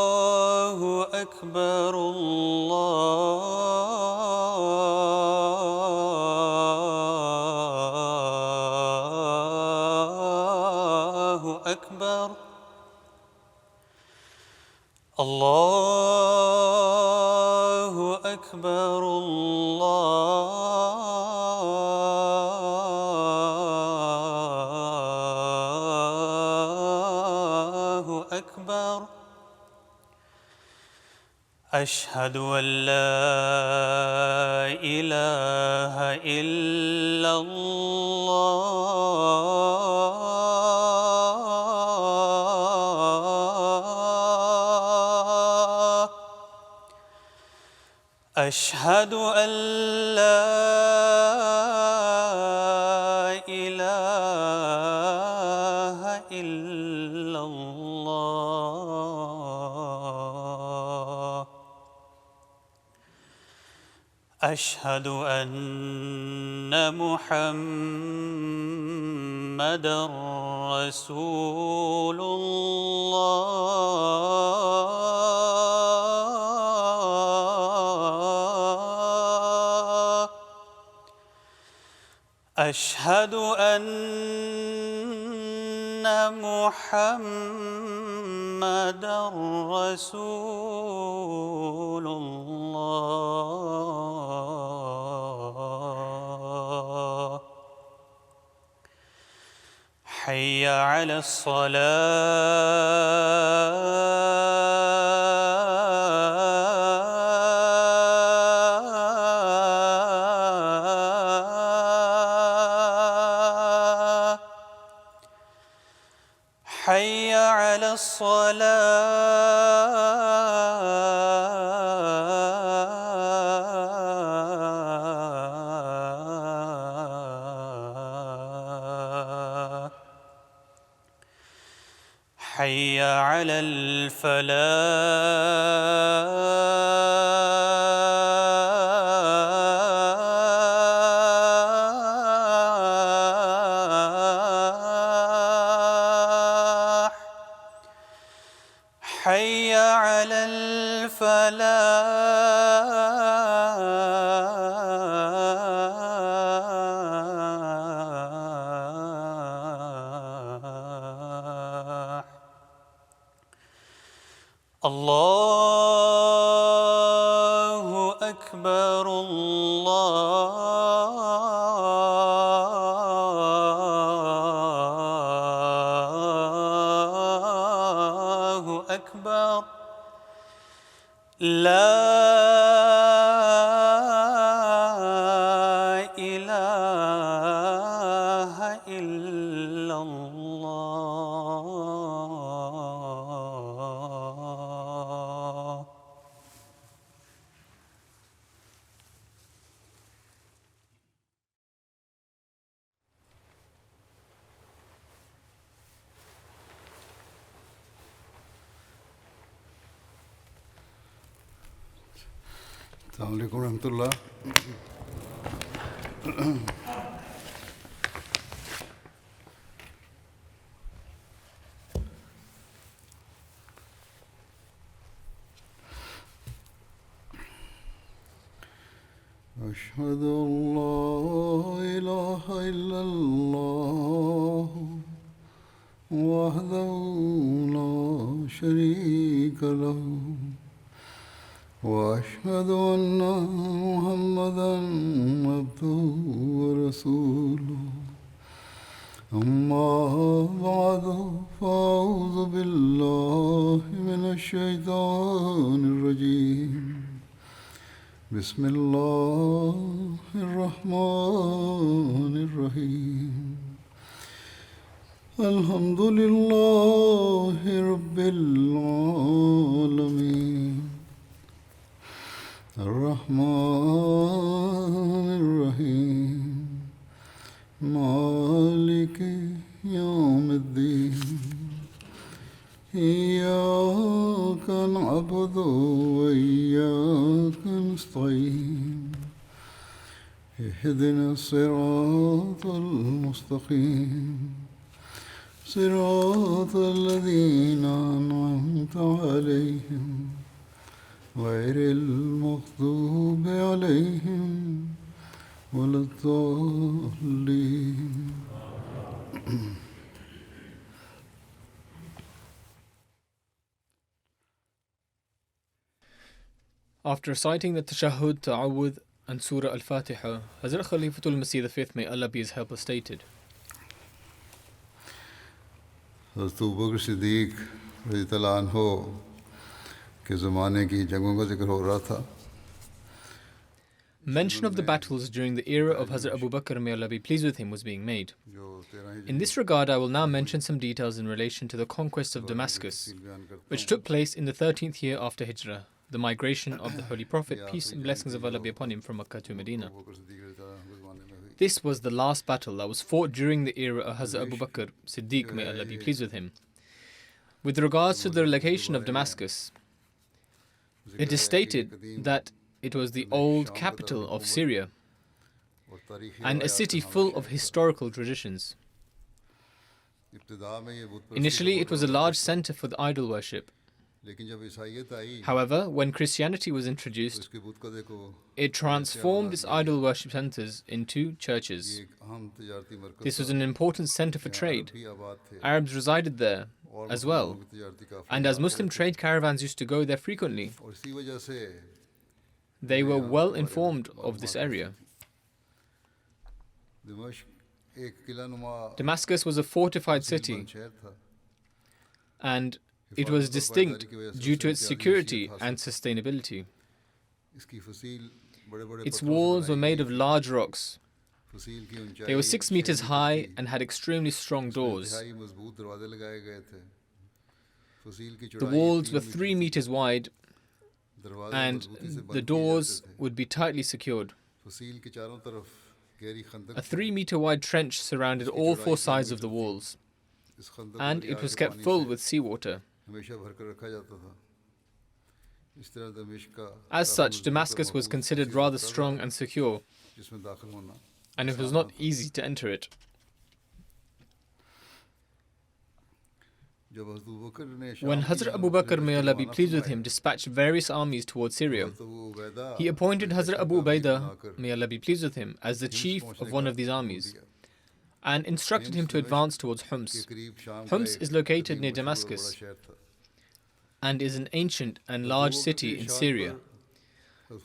الله أكبر الله أكبر الله أكبر الله أكبر أشهد أن لا إله إلا الله أشهد أن لا إله إلا الله أشهد أن محمدًا رسول الله أشهد أن محمدًا رسول الله حي على الصلاة حي على الصلاة حي على الفلاح حي على الفلاح الله أكبر الله أكبر لا إله إلا الله السلام عليكم ورحمة الله. أشهد أن لا إله إلا الله وحده لا شريك له وأشهد أن محمدًا عبده ورسوله أما بعد فأعوذ بالله من الشيطان الرجيم بسم الله الرحمن الرحيم الحمد لله رب العالمين الرحمن الرحيم مالك يوم الدين إياك نعبد وإياك نستعين اهدنا الصراط المستقيم صراط الذين أنعمت عليهم غير المغضوب عليهم ولا الضالين. After reciting the Tashahhud, Ta'awudh, and Surah Al-Fatiha, Hazrat Khalifatul Masih V, may Allah be his helper, stated, حضرت ابوبکر صدیق رضی اللہ عنہ کے زمانے کی جنگوں کا ذکر ہو رہا تھا. mention of the battles during the era of Hazrat Abu Bakr, may Allah be pleased with him, was being made. In this regard, I will now mention some details in relation to the conquest of Damascus, which took place in the 13th year after Hijrah, the migration of the Holy Prophet, peace and blessings of Allah be upon him, from Makkah to Medina. This was the last battle that was fought during the era of Hazrat Abu Bakr Siddiq, may Allah be pleased with him. With regards to the location of Damascus, it is stated that it was the old capital of Syria and a city full of historical traditions. Initially, it was a large center for the idol worship. However, when Christianity was introduced, it transformed its idol worship centers into churches. This was an important center for trade. Arabs resided there as well, and as Muslim trade caravans used to go there frequently, they were well informed of this area. Damascus was a fortified city, and it was distinct due to its security and sustainability. Its walls were made of large rocks. They were 6 meters high and had extremely strong doors. The walls were 3 meters wide, and the doors would be tightly secured. A 3-meter wide trench surrounded all 4 sides of the walls, and it was kept full with seawater. As such, Damascus was considered rather strong and secure, and it was not easy to enter it. When Hazrat Abu Bakr, may Allah be pleased with him, dispatched various armies towards Syria, he appointed Hazrat Abu Ubaidah, may Allah be pleased with him, as the chief of one of these armies, and instructed him to advance towards Homs. Homs is located near Damascus and is an ancient and large city in Syria.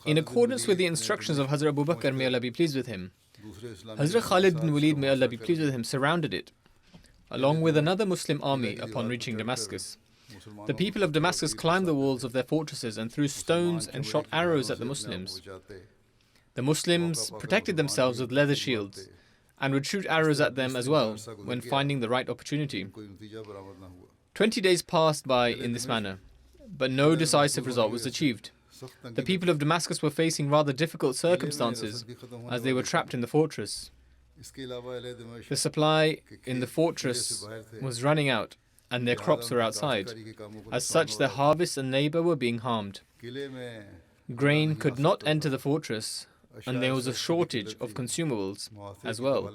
In accordance with the instructions of Hazrat Abu Bakr, may Allah be pleased with him, Hazrat Khalid bin Walid, may Allah be pleased with him, surrounded it, along with another Muslim army upon reaching Damascus. The people of Damascus climbed the walls of their fortresses and threw stones and shot arrows at the Muslims. The Muslims protected themselves with leather shields and would shoot arrows at them as well when finding the right opportunity. 20 days passed by in this manner, but no decisive result was achieved. The people of Damascus were facing rather difficult circumstances as they were trapped in the fortress. The supply in the fortress was running out and their crops were outside. As such, their harvests and labor were being harmed. Grain could not enter the fortress, and there was a shortage of consumables as well.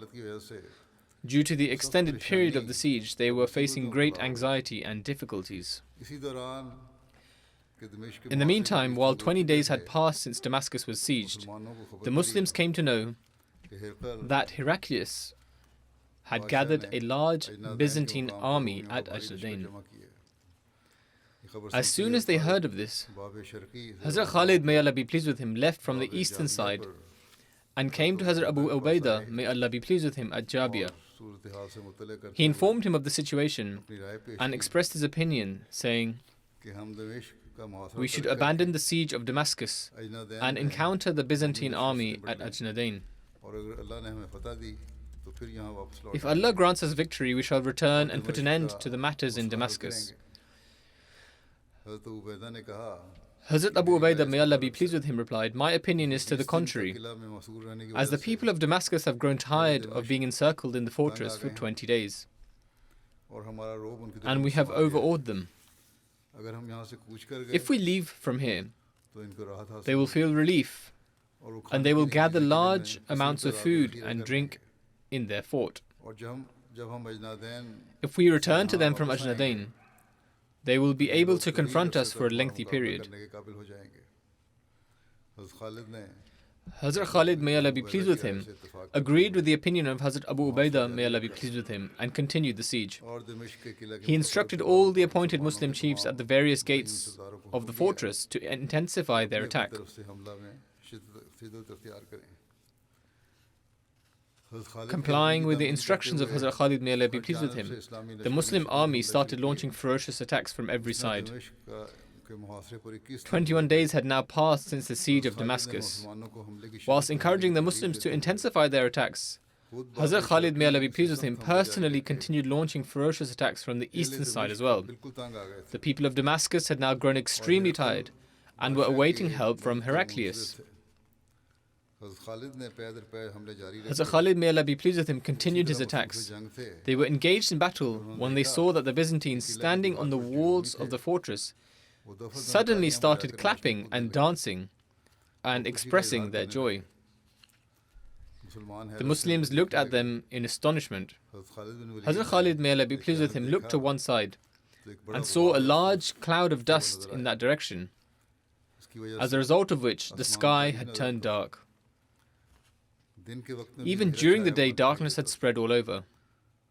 Due to the extended period of the siege, they were facing great anxiety and difficulties. In the meantime, while 20 days had passed since Damascus was sieged, the Muslims came to know that Heraclius had gathered a large Byzantine army at Ajnadain. As soon as they heard of this, Hazrat Khalid, may Allah be pleased with him, left from the eastern side and came to Hazrat Abu Ubaidah, may Allah be pleased with him, at Jabia. He informed him of the situation and expressed his opinion, saying, "We should abandon the siege of Damascus and encounter the Byzantine army at Ajnadain. If Allah grants us victory, we shall return and put an end to the matters in Damascus." Hazrat Abu Ubaidah, may Allah be pleased with him, replied, "My opinion is to the contrary, as the people of Damascus have grown tired of being encircled in the fortress for 20 days, and we have overawed them. If we leave from here, they will feel relief and they will gather large amounts of food and drink in their fort. If we return to them from Ajnadain, they will be able to confront us for a lengthy period. Hazrat Khalid, may Allah be pleased with him, agreed with the opinion of Hazrat Abu Ubaidah, may Allah be pleased with him, and continued the siege. He instructed all the appointed Muslim chiefs at the various gates of the fortress to intensify their attack. Complying with the instructions of Hazrat Khalid, may Allah be pleased with him, the Muslim army started launching ferocious attacks from every side. 21 days had now passed since the siege of Damascus. Whilst encouraging the Muslims to intensify their attacks, Hazrat Khalid, may Allah be pleased with him, personally continued launching ferocious attacks from the eastern side as well. The people of Damascus had now grown extremely tired and were awaiting help from Heraclius. Hazrat Khalid, may Allah be pleased with him, continued his attacks. They were engaged in battle when they saw that the Byzantines, standing on the walls of the fortress, suddenly started clapping and dancing and expressing their joy. The Muslims looked at them in astonishment. Hazrat Khalid, may Allah be pleased with him, looked to one side and saw a large cloud of dust in that direction, as a result of which the sky had turned dark. Even during the day, darkness had spread all over.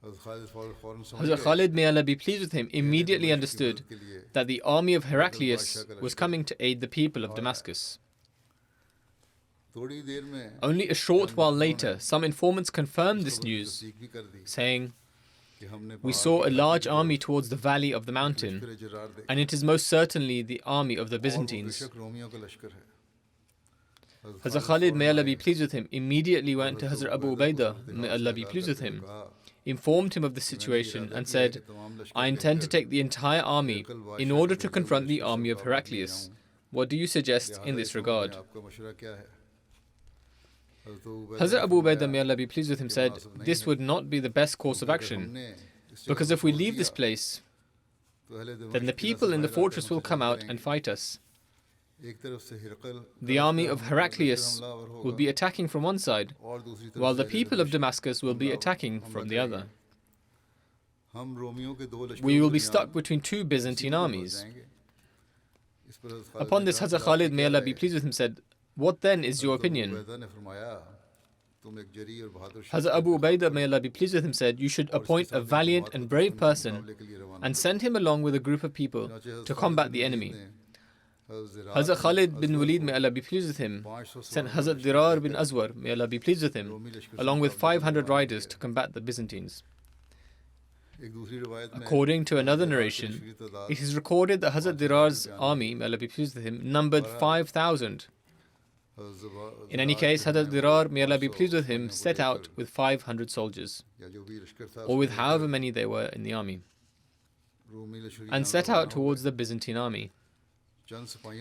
Hazrat Khalid, may Allah be pleased with him, immediately understood that the army of Heraclius was coming to aid the people of Damascus. Only a short while later, some informants confirmed this news, saying, "We saw a large army towards the valley of the mountain, and it is most certainly the army of the Byzantines." Hazrat Khalid, may Allah be pleased with him, immediately went to Hazrat Abu Ubaidah, may Allah be pleased with him, informed him of the situation and said, "I intend to take the entire army in order to confront the army of Heraclius. What do you suggest in this regard?" Hazrat Abu Ubaidah, may Allah be pleased with him, said, "This would not be the best course of action, because if we leave this place, then the people in the fortress will come out and fight us. The army of Heraclius will be attacking from one side, while the people of Damascus will be attacking from the other. We will be stuck between two Byzantine armies." Upon this, Hazrat Khalid, may Allah be pleased with him, said, "What then is your opinion?" Hazrat Abu Ubaidah, may Allah be pleased with him, said, "You should appoint a valiant and brave person and send him along with a group of people to combat the enemy." Hazrat Khalid bin Walid, may Allah be pleased with him, sent Hazrat Dirar bin Azwar, may Allah be pleased with him, along with 500 riders to combat the Byzantines. According to another narration, it is recorded that Hazrat Dirar's army, may Allah be pleased with him, numbered 5,000. In any case, Hazrat Dirar, may Allah be pleased with him, set out with 500 soldiers, or with however many there were in the army, and set out towards the Byzantine army.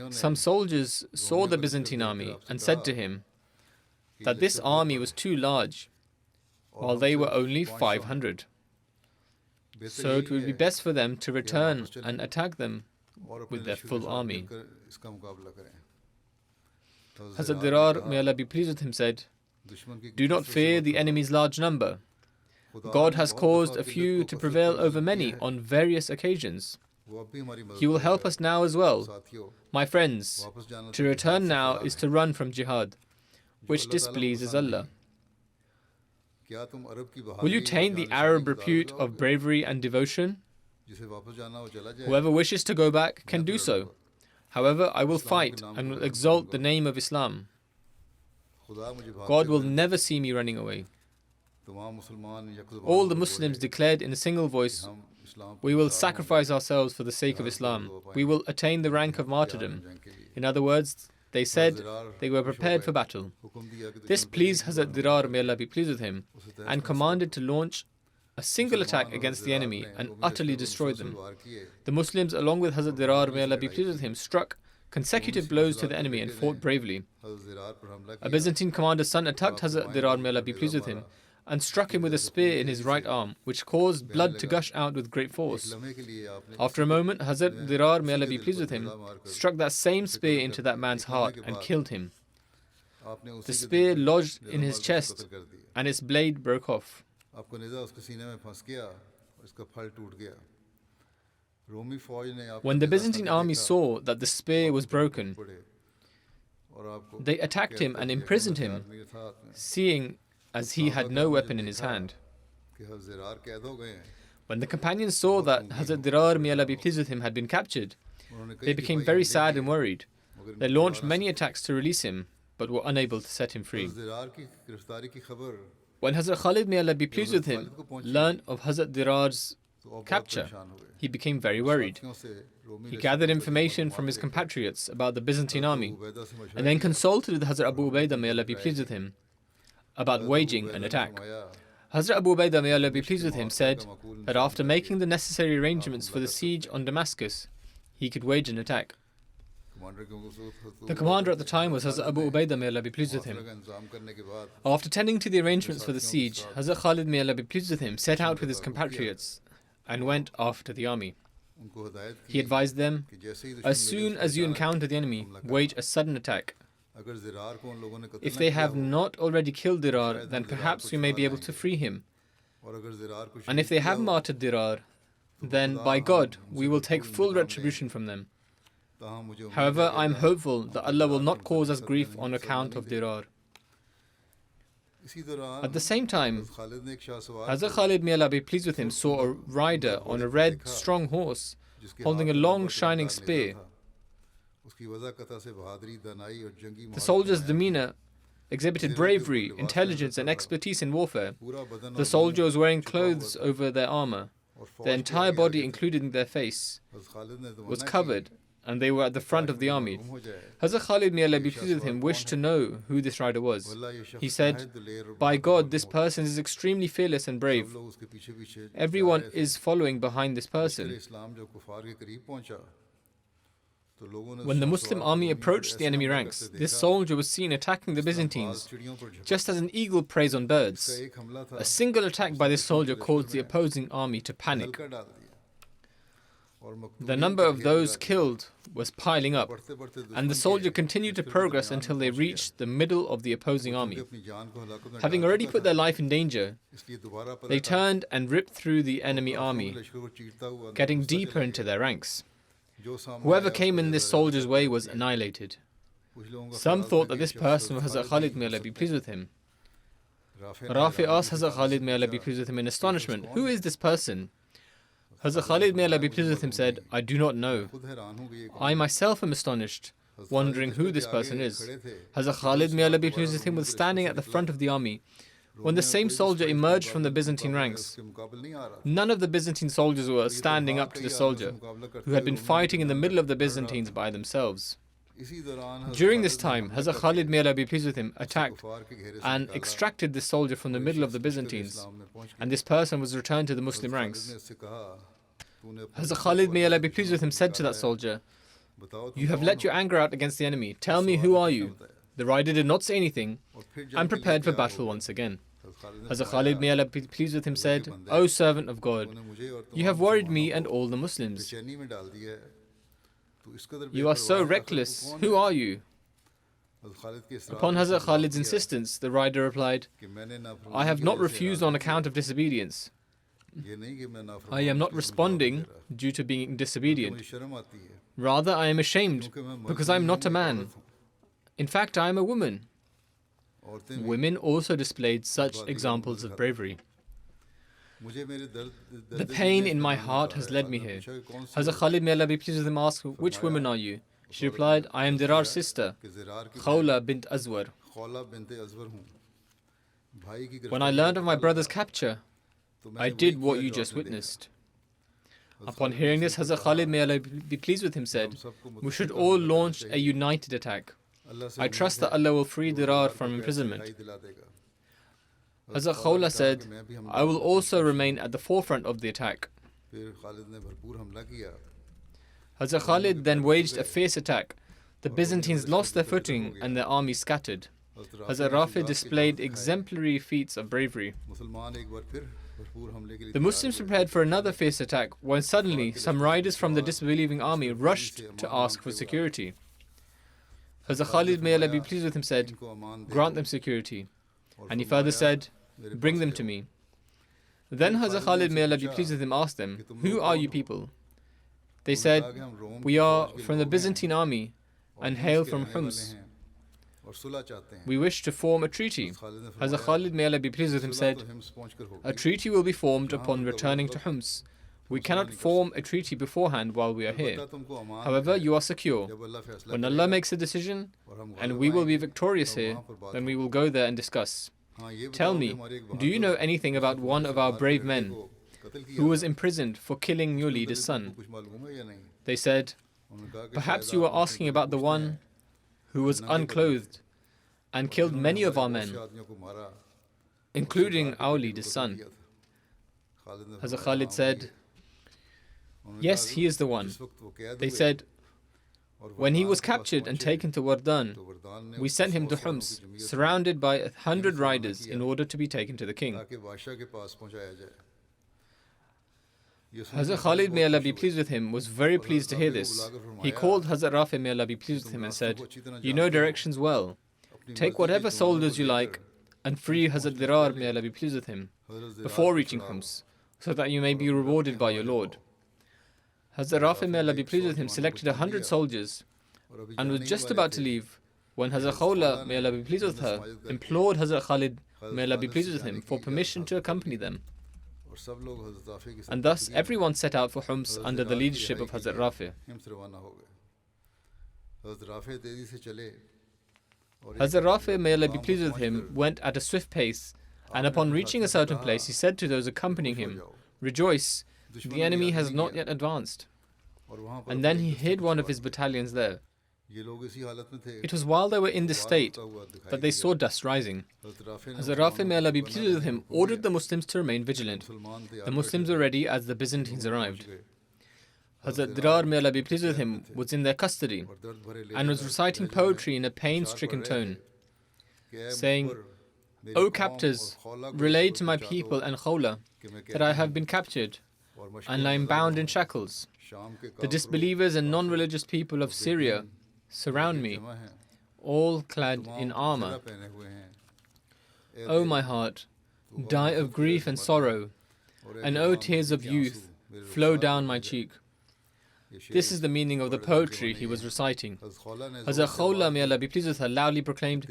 Some soldiers saw the Byzantine army and said to him that this army was too large, while they were only 500. So it would be best for them to return and attack them with their full army. Hazrat Dirar, may Allah be pleased with him, said, "Do not fear the enemy's large number. God has caused a few to prevail over many on various occasions. He will help us now as well. My friends, to return now is to run from jihad, which displeases Allah. Will you taint the Arab repute of bravery and devotion? Whoever wishes to go back can do so. However, I will fight and will exalt the name of Islam. God will never see me running away." All the Muslims declared in a single voice, "We will sacrifice ourselves for the sake of Islam. We will attain the rank of martyrdom." In other words, they said they were prepared for battle. This pleased Hazrat Dirar, may Allah be pleased with him, and commanded to launch a single attack against the enemy and utterly destroy them. The Muslims, along with Hazrat Dirar, may Allah be pleased with him, struck consecutive blows to the enemy and fought bravely. A Byzantine commander's son attacked Hazrat Dirar, may Allah be pleased with him, and struck him with a spear in his right arm, which caused blood to gush out with great force. After a moment, Hazrat Dirar, may Allah be pleased with him, struck that same spear into that man's heart and killed him. The spear lodged in his chest and its blade broke off. When the Byzantine army saw that the spear was broken, they attacked him and imprisoned him, seeing as he had no weapon in his hand. When the companions saw that Hazrat Dirar, may Allah be pleased with him, had been captured, they became very sad and worried. They launched many attacks to release him, but were unable to set him free. When Hazrat Khalid, may Allah be pleased with him, learned of Hazrat Dirar's capture, he became very worried. He gathered information from his compatriots about the Byzantine army and then consulted with Hazrat Abu Ubaidah, may Allah be pleased with him, about waging an attack. Hazrat Abu Ubaidah, may Allah be pleased with him, said that after making the necessary arrangements for the siege on Damascus, he could wage an attack. The commander at the time was Hazrat Abu Ubaidah, may Allah be pleased with him. After tending to the arrangements for the siege, Hazrat Khalid, may Allah be pleased with him, set out with his compatriots and went after the army. He advised them, as soon as you encounter the enemy, wage a sudden attack. If they have not already killed Dirar, then perhaps we may be able to free him. And if they have martyred Dirar, then by God, we will take full retribution from them. However, I am hopeful that Allah will not cause us grief on account of Dirar. At the same time, Hazrat Khalid, may Allah be pleased with him, saw a rider on a red, strong horse holding a long, shining spear. The soldier's demeanor exhibited bravery, intelligence, and expertise in warfare. The soldier was wearing clothes over their armor. Their entire body, including their face, was covered, and they were at the front of the army. Hazrat Khalid, may Allah be pleased with him, wished to know who this rider was. He said, by God, this person is extremely fearless and brave. Everyone is following behind this person. When the Muslim army approached the enemy ranks, this soldier was seen attacking the Byzantines, just as an eagle preys on birds. A single attack by this soldier caused the opposing army to panic. The number of those killed was piling up, and the soldier continued to progress until they reached the middle of the opposing army. Having already put their life in danger, they turned and ripped through the enemy army, getting deeper into their ranks. Whoever came in this soldier's way was annihilated. Some thought that this person was Hazrat Khalid, may Allah be pleased with him. Rafi asked Hazrat Khalid, may Allah be pleased with him, in astonishment, who is this person? Hazrat Khalid, may Allah be pleased with him, said, I do not know. I myself am astonished, wondering who this person is. Hazrat Khalid, may Allah be pleased with him, was standing at the front of the army when the same soldier emerged from the Byzantine ranks. None of the Byzantine soldiers were standing up to the soldier, who had been fighting in the middle of the Byzantines by themselves. During this time, Hazrat Khalid, may Allah be pleased with him, attacked and extracted this soldier from the middle of the Byzantines, and this person was returned to the Muslim ranks. Hazrat Khalid, may Allah be pleased with him, said to that soldier, you have let your anger out against the enemy. Tell me, who are you? The rider did not say anything and prepared for battle once again. Hazrat Khalid, may Allah be pleased with him, said, O servant of God, you have worried me and all the Muslims. You are so reckless. Who are you? Upon Hazrat Khalid's insistence, the rider replied, I have not refused on account of disobedience. I am not responding due to being disobedient. Rather, I am ashamed because I am not a man. In fact, I am a woman. Women also displayed such examples of bravery. The pain in my heart has led me here. Hazrat Khalid, may Allah be pleased with him, asked, which woman are you? She replied, I am Dirar's sister, Khawla bint Azwar. When I learned of my brother's capture, I did what you just witnessed. Upon hearing this, Hazrat Khalid, may Allah be pleased with him, said, we should all launch a united attack. I trust that Allah will free Dirar from imprisonment. Hazrat Khawla said, I will also remain at the forefront of the attack. Hazrat Khalid then waged a fierce attack. The Byzantines lost their footing and their army scattered. Hazrat Rafi displayed exemplary feats of bravery. The Muslims prepared for another fierce attack when suddenly some riders from the disbelieving army rushed to ask for security. Hazrat Khalid, may Allah be pleased with him, said, "Grant them security." And he further said, "Bring them to me." Then Hazrat Khalid, may Allah be pleased with him, asked them, "Who are you people?" They said, "We are from the Byzantine army and hail from Homs. We wish to form a treaty." Hazrat Khalid, may Allah be pleased with him, said, "A treaty will be formed upon returning to Homs. We cannot form a treaty beforehand while we are here. However, you are secure. When Allah makes a decision and we will be victorious here, then we will go there and discuss. Tell me, do you know anything about one of our brave men who was imprisoned for killing your leader's son?" They said, "Perhaps you are asking about the one who was unclothed and killed many of our men, including our leader's son." Hazrat Khalid said, "Yes, he is the one." They said, "When he was captured and taken to Wardan, we sent him to Homs, surrounded by 100 riders in order to be taken to the king." Hazrat Khalid, may Allah be pleased with him, was very pleased to hear this. He called Hazrat Rafi, may Allah be pleased with him, and said, "You know directions well. Take whatever soldiers you like and free Hazrat Dirar, may Allah be pleased with him, before reaching Homs, so that you may be rewarded by your Lord." Hazrat Rafi, may Allah be pleased with him, selected 100 soldiers and was just about to leave when Hazrat Khawla, may Allah be pleased with her, implored Hazrat Khalid, may Allah be pleased with him, for permission to accompany them. And thus everyone set out for Homs under the leadership of Hazrat Rafi. Hazrat Rafi, may Allah be pleased with him, went at a swift pace, and upon reaching a certain place, he said to those accompanying him, "Rejoice, the enemy has not yet advanced." And then he hid one of his battalions there. It was while they were in this state that they saw dust rising. Hazrat Rafi, may Allah be pleased with him, ordered the Muslims to remain vigilant. The Muslims were ready as the Byzantines arrived. Hazrat Dirar, may Allah be pleased with him, was in their custody and was reciting poetry in a pain-stricken tone, saying, "O captors, relay to my people and Khawla that I have been captured and I am bound in shackles. The disbelievers and non-religious people of Syria surround me, all clad in armor. O my heart, die of grief and sorrow, and O tears of youth, flow down my cheek." This is the meaning of the poetry he was reciting. Hazrat Khawla, may Allah be pleased with her, loudly proclaimed,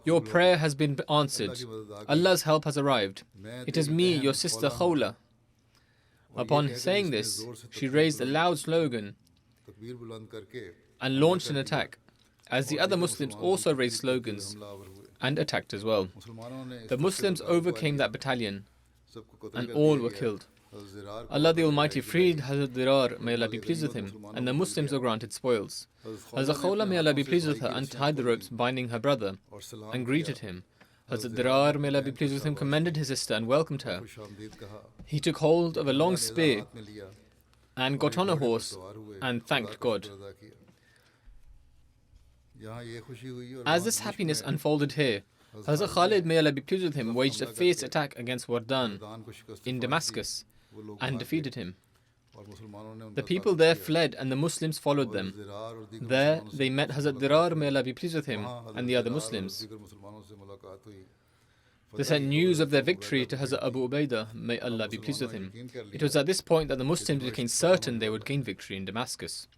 "Your prayer has been answered. Allah's help has arrived. It is me, your sister Khawla." Upon saying this, she raised a loud slogan and launched an attack, as the other Muslims also raised slogans and attacked as well. The Muslims overcame that battalion and all were killed. Allah the Almighty freed Hazrat Dirar, may Allah be pleased with him, and the Muslims were granted spoils. Hazrat Khawla, may Allah be pleased with her, untied the ropes binding her brother and greeted him. Hazrat Dirar, may Allah be pleased with him, commended his sister and welcomed her. He took hold of a long spear and got on a horse and thanked God. As this happiness unfolded here, Hazrat Khalid, may Allah be pleased with him, waged a fierce attack against Wardan in Damascus and defeated him. The people there fled and the Muslims followed them. There they met Hazrat Dirar, may Allah be pleased with him, and the other Muslims. They sent news of their victory to Hazrat Abu Ubaidah, may Allah be pleased with him. It was at this point that the Muslims became certain they would gain victory in Damascus.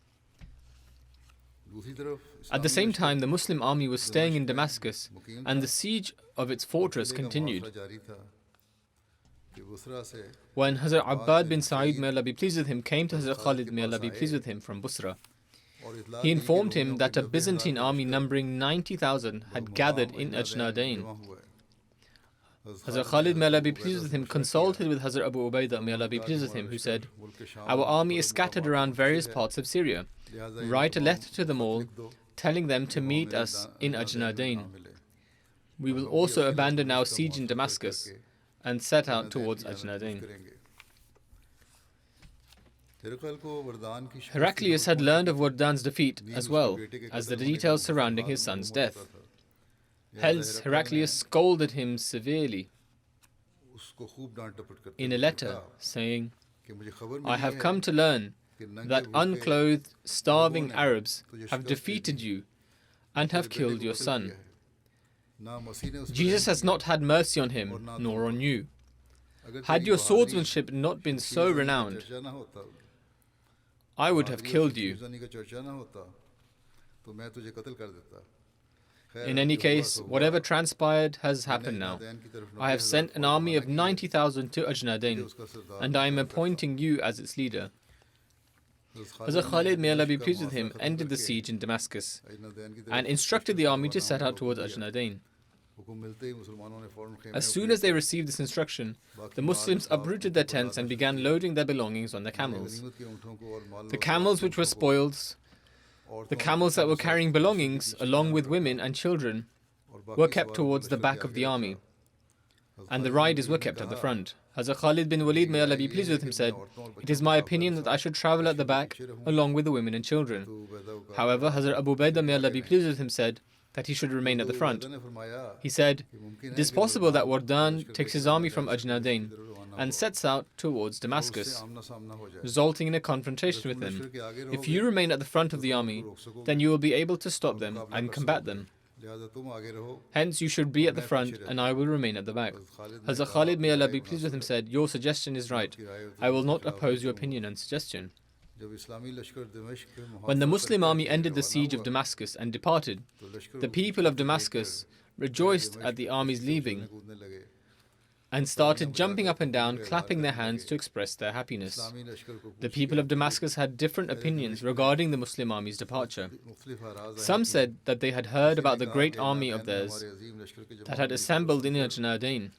At the same time, the Muslim army was staying in Damascus and the siege of its fortress continued. When Hazrat Abbad bin Sa'id, may Allah be pleased with him, came to Hazrat Khalid, may Allah be pleased with him, from Busra, he informed him that a Byzantine army numbering 90,000 had gathered in Ajnadain. Hazrat Khalid, may Allah be pleased with him, consulted with Hazrat Abu Ubaidah, may Allah be pleased with him, who said, "Our army is scattered around various parts of Syria. Write a letter to them all, telling them to meet us in Ajnadain. We will also abandon our siege in Damascus and set out towards Ajnadain." Heraclius had learned of Wardan's defeat as well as the details surrounding his son's death. Hence, Heraclius scolded him severely in a letter, saying, "I have come to learn that unclothed, starving Arabs have defeated you and have killed your son. Jesus has not had mercy on him, nor on you. Had your swordsmanship not been so renowned, I would have killed you. In any case, whatever transpired has happened now. I have sent an army of 90,000 to Ajnadain, and I am appointing you as its leader. Hazrat Khalid, may Allah be pleased with him, ended the siege in Damascus and instructed the army to set out towards Ajnadain. As soon as they received this instruction, the Muslims uprooted their tents and began loading their belongings on their camels. The camels which were spoils, the camels that were carrying belongings, along with women and children, were kept towards the back of the army, and the riders were kept at the front. Hazrat Khalid bin Walid, may Allah be pleased with him, said, "It is my opinion that I should travel at the back along with the women and children." However, Hazrat Abu Ubaidah, may Allah be pleased with him, said that he should remain at the front. He said, "It is possible that Wardan takes his army from Ajnadain and sets out towards Damascus, resulting in a confrontation with them. If you remain at the front of the army, then you will be able to stop them and combat them. Hence, you should be at the front, and I will remain at the back." Hazrat Khalid, may Allah be pleased with him, said, "Your suggestion is right. I will not oppose your opinion and suggestion." When the Muslim army ended the siege of Damascus and departed, the people of Damascus rejoiced at the army's leaving and started jumping up and down, clapping their hands to express their happiness. The people of Damascus had different opinions regarding the Muslim army's departure. Some said that they had heard about the great army of theirs that had assembled in Ajnadain,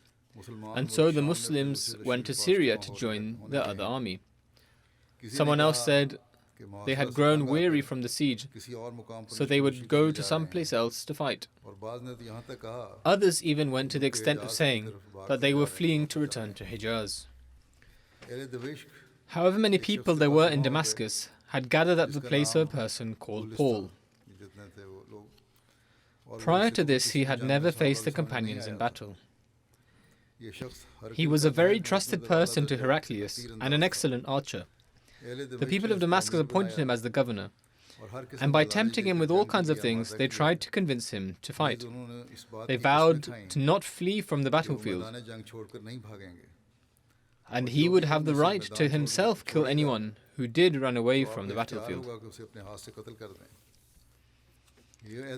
and so the Muslims went to Syria to join the other army. Someone else said they had grown weary from the siege, so they would go to some place else to fight. Others even went to the extent of saying that they were fleeing to return to Hijaz. However many people there were in Damascus had gathered at the place of a person called Paul. Prior to this, he had never faced the companions in battle. He was a very trusted person to Heraclius and an excellent archer. The people of Damascus appointed him as the governor, and by tempting him with all kinds of things, they tried to convince him to fight. They vowed to not flee from the battlefield, and he would have the right to himself kill anyone who did run away from the battlefield.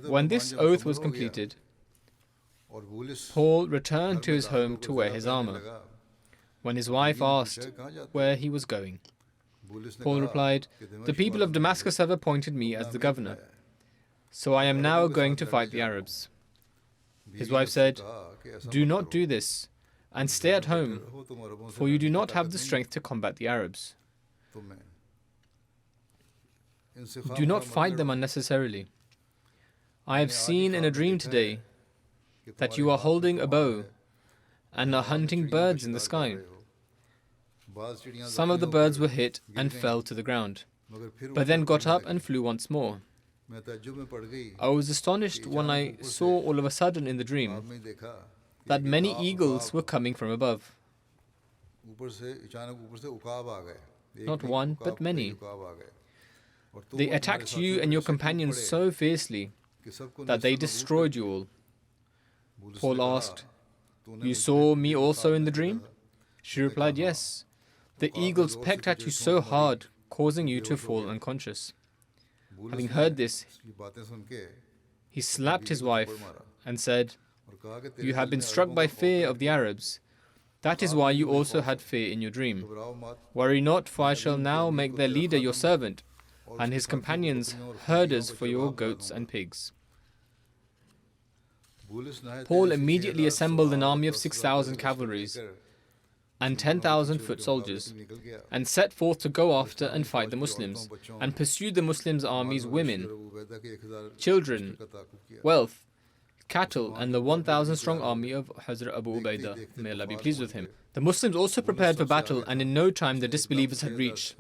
When this oath was completed, Paul returned to his home to wear his armor. When his wife asked where he was going, Paul replied, "The people of Damascus have appointed me as the governor, so I am now going to fight the Arabs." His wife said, "Do not do this, and stay at home, for you do not have the strength to combat the Arabs. Do not fight them unnecessarily. I have seen in a dream today that you are holding a bow and are hunting birds in the sky. Some of the birds were hit and fell to the ground, but then got up and flew once more. I was astonished when I saw all of a sudden in the dream that many eagles were coming from above. Not one, but many. They attacked you and your companions so fiercely that they destroyed you all." Paul asked, "You saw me also in the dream?" She replied, "Yes. The eagles pecked at you so hard, causing you to fall unconscious." Having heard this, he slapped his wife and said, "You have been struck by fear of the Arabs. That is why you also had fear in your dream. Worry not, for I shall now make their leader your servant, and his companions herders for your goats and pigs." Paul immediately assembled an army of 6,000 cavalry and 10,000 foot soldiers, and set forth to go after and fight the Muslims, and pursued the Muslims' army's women, children, wealth, cattle, and the 1,000 strong army of Hazrat Abu Ubaidah, may Allah be pleased with him. The Muslims also prepared for battle, and in no time the disbelievers had reached.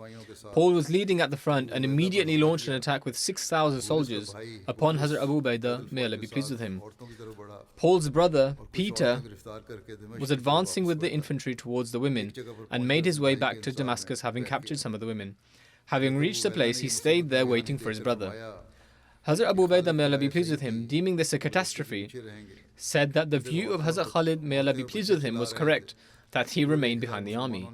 Paul was leading at the front and immediately launched an attack with 6,000 soldiers upon Hazrat Abu Ubaidah, may Allah be pleased with him. Paul's brother, Peter, was advancing with the infantry towards the women and made his way back to Damascus, having captured some of the women. Having reached the place, he stayed there waiting for his brother. Hazrat Abu Ubaidah, may Allah be pleased with him, deeming this a catastrophe, said that the view of Hazrat Khalid, may Allah be pleased with him, was correct, that he remained behind the army.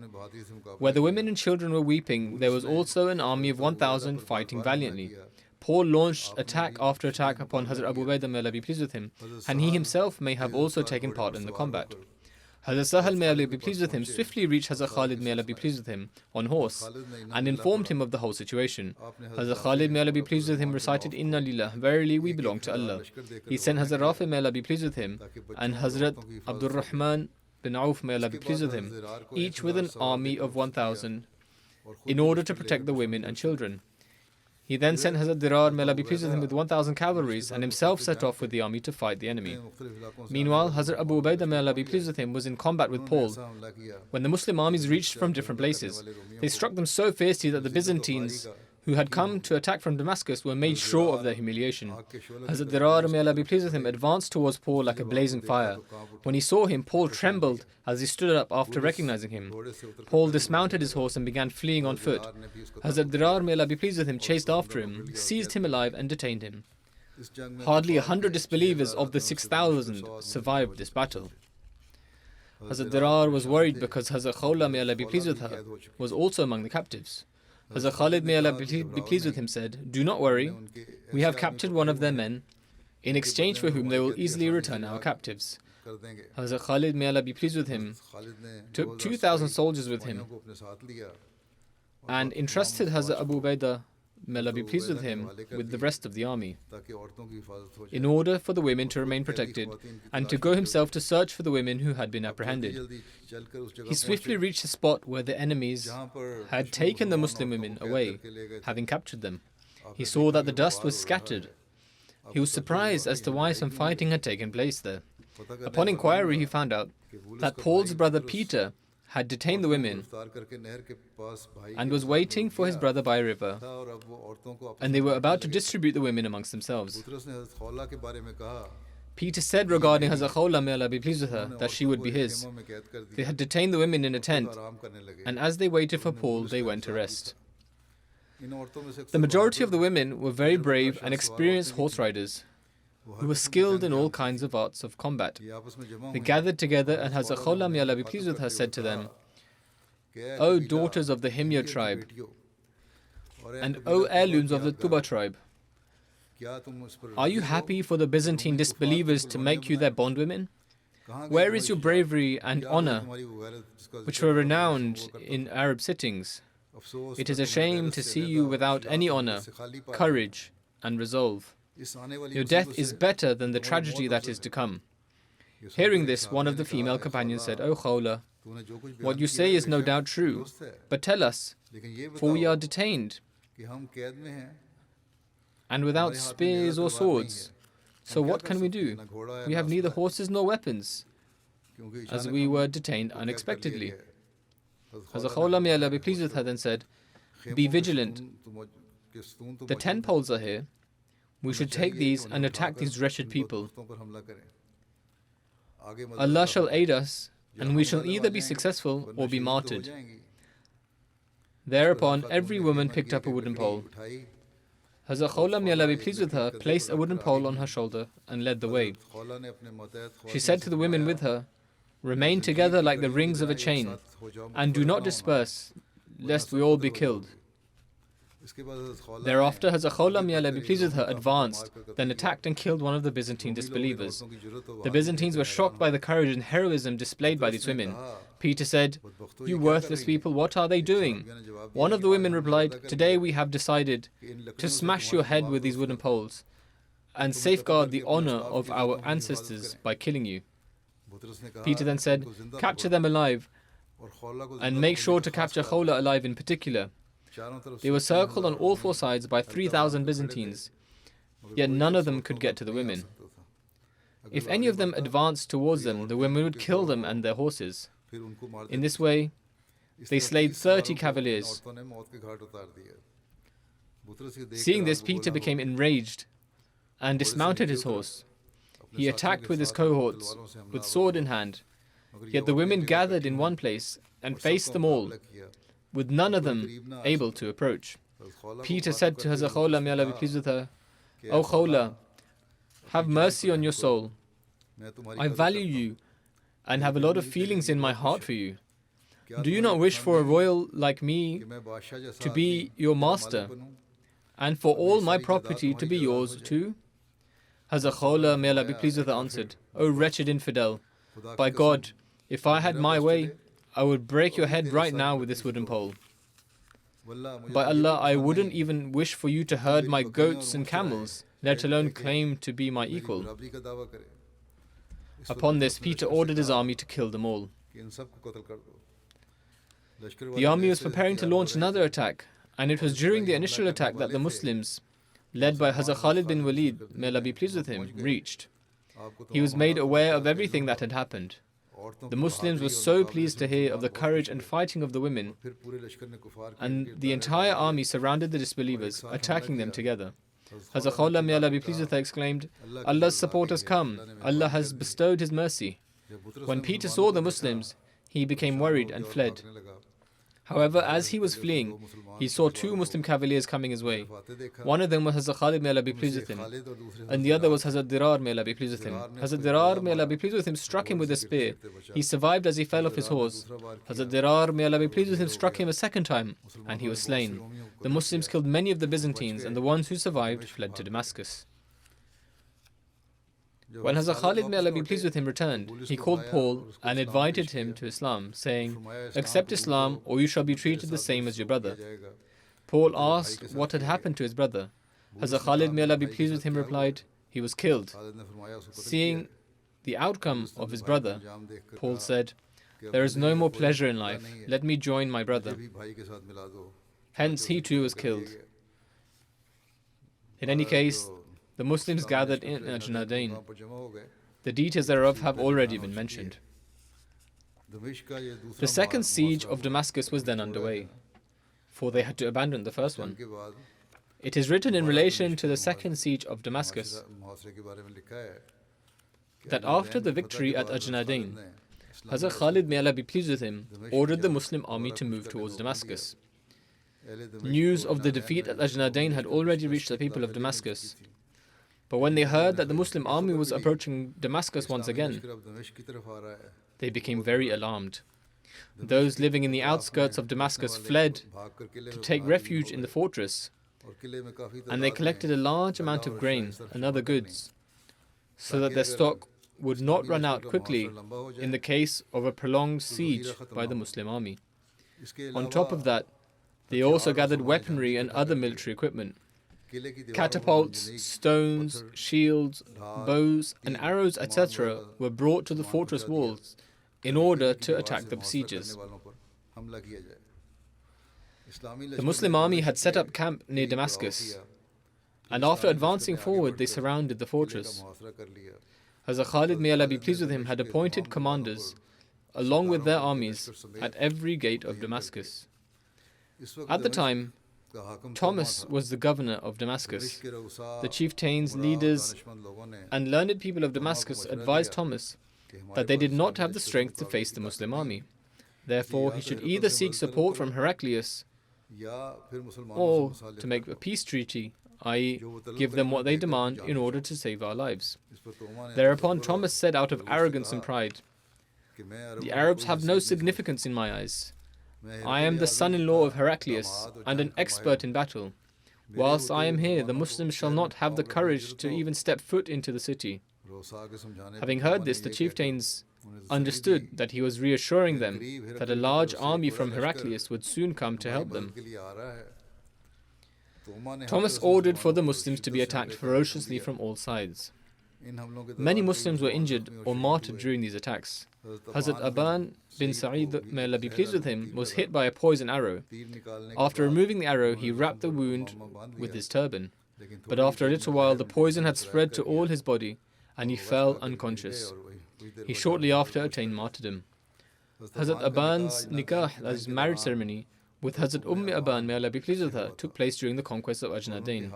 Where the women and children were weeping, there was also an army of 1,000 fighting valiantly. Paul launched attack after attack upon Hazrat Abu Ubaidah, may Allah be pleased with him, and he himself may have also taken part in the combat. Hazrat Sahal, may Allah be pleased with him, swiftly reached Hazrat Khalid, may Allah be pleased with him, on horse, and informed him of the whole situation. Hazrat Khalid, may Allah be pleased with him, recited, Inna lillah, verily we belong to Allah. He sent Hazrat Rafi, may Allah be pleased with him, and Hazrat Abdul Rahman bin Auf, may Allah be pleased with him, each with an army of 1,000, in order to protect the women and children. He then sent Hazrat Dirar, may Allah be pleased with him, with 1,000 cavalries, and himself set off with the army to fight the enemy. Meanwhile, Hazrat Abu Ubaidah, may Allah be pleased with him, was in combat with Paul. When the Muslim armies reached from different places, they struck them so fiercely that the Byzantines, who had come to attack from Damascus, were made sure of their humiliation. Hazrat Dirar, may Allah be pleased with him, advanced towards Paul like a blazing fire. When he saw him, Paul trembled as he stood up after recognizing him. Paul dismounted his horse and began fleeing on foot. Hazrat Dirar, may Allah be pleased with him, chased after him, seized him alive and detained him. Hardly 100 disbelievers of the 6,000 survived this battle. Hazrat Dirar was worried because Hazrat Khawla, may Allah be pleased with her, was also among the captives. Hazrat Khalid, may Allah be pleased with him, said, Do not worry, we have captured one of their men, in exchange for whom they will easily return our captives. Hazrat Khalid, may Allah be pleased with him, took 2,000 soldiers with him and entrusted Hazrat Abu Ubaidah, may Allah be pleased with him, with the rest of the army, in order for the women to remain protected and to go himself to search for the women who had been apprehended. He swiftly reached the spot where the enemies had taken the Muslim women away, having captured them. He saw that the dust was scattered. He was surprised as to why some fighting had taken place there. Upon inquiry, he found out that Paul's brother Peter had detained the women and was waiting for his brother by a river, and they were about to distribute the women amongst themselves. Peter said regarding Hazrat Khawla, may Allah be pleased with her, that she would be his. They had detained the women in a tent, and as they waited for Paul, they went to rest. The majority of the women were very brave and experienced horse riders, who were skilled in all kinds of arts of combat. They gathered together, and Hazrat Khawla, may Allah be pleased with her, said to them, O daughters of the Himyar tribe, and O heirlooms of the Tuba tribe, are you happy for the Byzantine disbelievers to make you their bondwomen? Where is your bravery and honor, which were renowned in Arab sittings? It is a shame to see you without any honor, courage, and resolve. Your death is better than the tragedy that is to come. Hearing this, one of the female companions said, O Khawla, what you say is no doubt true, but tell us, for we are detained and without spears or swords. So what can we do? We have neither horses nor weapons, as we were detained unexpectedly. Hazrat Khawla, may Allah be pleased with her, then said, Be vigilant. The 10 poles are here. We should take these and attack these wretched people. Allah shall aid us, and we shall either be successful or be martyred. Thereupon, every woman picked up a wooden pole. Hazrat Khawla, may Allah be pleased with her, placed a wooden pole on her shoulder and led the way. She said to the women with her, Remain together like the rings of a chain, and do not disperse, lest we all be killed. Thereafter, Hazrat Khawla, may Allah be pleased with her, advanced, then attacked and killed one of the Byzantine disbelievers. The Byzantines were shocked by the courage and heroism displayed by these women. Peter said, You worthless people, what are they doing? One of the women replied, Today we have decided to smash your head with these wooden poles and safeguard the honor of our ancestors by killing you. Peter then said, Capture them alive, and make sure to capture Khawla alive in particular. They were circled on all 4 sides by 3,000 Byzantines, yet none of them could get to the women. If any of them advanced towards them, the women would kill them and their horses. In this way, they slayed 30 cavaliers. Seeing this, Peter became enraged and dismounted his horse. He attacked with his cohorts, with sword in hand. Yet the women gathered in one place and faced them all, with none of them able to approach. Peter said to Hazrat Khawla, may Allah be pleased with her, O Khawla, have mercy on your soul. I value you and have a lot of feelings in my heart for you. Do you not wish for a royal like me to be your master and for all my property to be yours too? Hazrat Khawla, may Allah be pleased with her, answered, O wretched infidel, by God, if I had my way, I would break your head right now with this wooden pole. By Allah, I wouldn't even wish for you to herd my goats and camels, let alone claim to be my equal. Upon this, Peter ordered his army to kill them all. The army was preparing to launch another attack, and it was during the initial attack that the Muslims, led by Hazrat Khalid bin Walid, may Allah be pleased with him, reached. He was made aware of everything that had happened. The Muslims were so pleased to hear of the courage and fighting of the women, and the entire army surrounded the disbelievers, attacking them together. Hazrat Khawla, may Allah be pleased with her, exclaimed, Allah's support has come. Allah has bestowed His mercy. When Peter saw the Muslims, he became worried and fled. However, as he was fleeing, he saw two Muslim cavaliers coming his way. One of them was Hazrat Khalid, may Allah be pleased with him, and the other was Hazrat Dirar, may Allah be pleased with him. Hazrat Dirar, may Allah be pleased with him, struck him with a spear. He survived as he fell off his horse. Hazrat Dirar, may Allah be pleased with him, struck him a second time, and he was slain. The Muslims killed many of the Byzantines, and the ones who survived fled to Damascus. When Hazrat Khalid, may Allah be pleased with him, returned, he called Paul and invited him to Islam, saying, Accept Islam or you shall be treated the same as your brother. Paul asked what had happened to his brother. Hazrat Khalid, may Allah be pleased with him, replied, He was killed. Seeing the outcome of his brother, Paul said, There is no more pleasure in life. Let me join my brother. Hence he too was killed. In any case, the Muslims gathered in Ajnadain. The details thereof have already been mentioned. The second siege of Damascus was then underway, for they had to abandon the first one. It is written in relation to the second siege of Damascus that after the victory at Ajnadain, Hazrat Khalid, may Allah be pleased with him, ordered the Muslim army to move towards Damascus. News of the defeat at Ajnadain had already reached the people of Damascus. But when they heard that the Muslim army was approaching Damascus once again, they became very alarmed. Those living in the outskirts of Damascus fled to take refuge in the fortress, and they collected a large amount of grain and other goods, so that their stock would not run out quickly in the case of a prolonged siege by the Muslim army. On top of that, they also gathered weaponry and other military equipment. Catapults, stones, shields, bows, and arrows, etc., were brought to the fortress walls in order to attack the besiegers. The Muslim army had set up camp near Damascus, and after advancing forward, they surrounded the fortress. Hazrat Khalid, may Allah be pleased with him, had appointed commanders along with their armies at every gate of Damascus. At the time, Thomas was the governor of Damascus. The chieftains, leaders, and learned people of Damascus advised Thomas that they did not have the strength to face the Muslim army. Therefore, he should either seek support from Heraclius or to make a peace treaty, i.e., give them what they demand in order to save our lives. Thereupon, Thomas said out of arrogance and pride, The Arabs have no significance in my eyes. I am the son-in-law of Heraclius and an expert in battle. Whilst I am here, the Muslims shall not have the courage to even step foot into the city. Having heard this, the chieftains understood that he was reassuring them that a large army from Heraclius would soon come to help them. Thomas ordered for the Muslims to be attacked ferociously from all sides. Many Muslims were injured or martyred during these attacks. Hazrat Aban bin Sa'id, may Allah be pleased with him, was hit by a poison arrow. After removing the arrow, he wrapped the wound with his turban. But after a little while, the poison had spread to all his body, and he fell unconscious. He shortly after attained martyrdom. Hazrat Aban's nikah, his marriage ceremony, with Hazrat Aban, may Allah be pleased with her, took place during the conquest of Ajnadain.